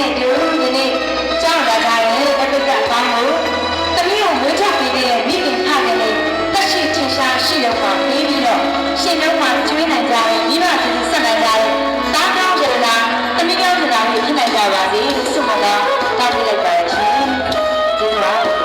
နဲ့တူဒီနေ့ကျောင်းလာကြရဲ့တပိကအပေါင်းကိုတမီးကိုမွေးချပေးတဲ့မိခင်ဖခင်လေးတက်ရှိထင်ရှားရှိတော့မှပြီးပြီးတော့ရှင်လုံးမှာကျွေးနိုင်ကြရဲ့မိဘပြည်သူဆက်နိုင်ကြရဲ့တားကောင်းကြတာတမီးကောင်းကြတာကိုဖြစ်နိုင်ကြပါစေလို့ဆုမကောင်းတောင်းပေးလိုက်ပါရှင်ကျေးဇူးပါ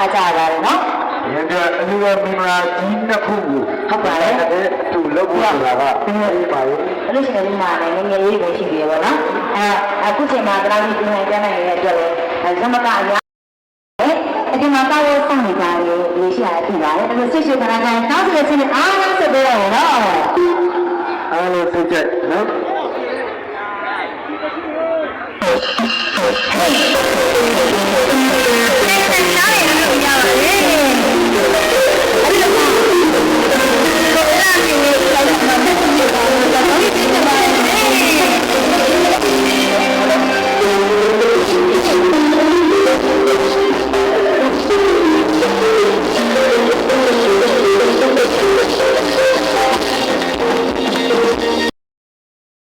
အားကြပါတယ်နော်။ရတဲ့အလူတော်မင်္ဂလာကြီးနှစ်ခုကိုဟုတ်ပါတယ်။သူလုပ်ဖို့ဆိုတာကပြီးပါရဲ့။အဲ့လိုရှင်ဒီမှာလည်းငငယ်လေးပဲရှိသေးတယ်ပေါ့နော်။အခုချိန်မှာတရားကြီးပြင်ကျန်းနိုင်တဲ့အတွက်လည်းသမဂအရာအဲဒီမှာကောက်ရောစောင့်နေကြတယ်လို့ရှိရတယ်ပြပါတယ်။ဒါလို့စိတ်ရှိခဏခဏတောင်းဆိုတဲ့ချင်းအားလုံးဆက်ပေးရအောင်နော်။အားလုံးစိတ်ကြနော်။နားရလို့ရပါတယ်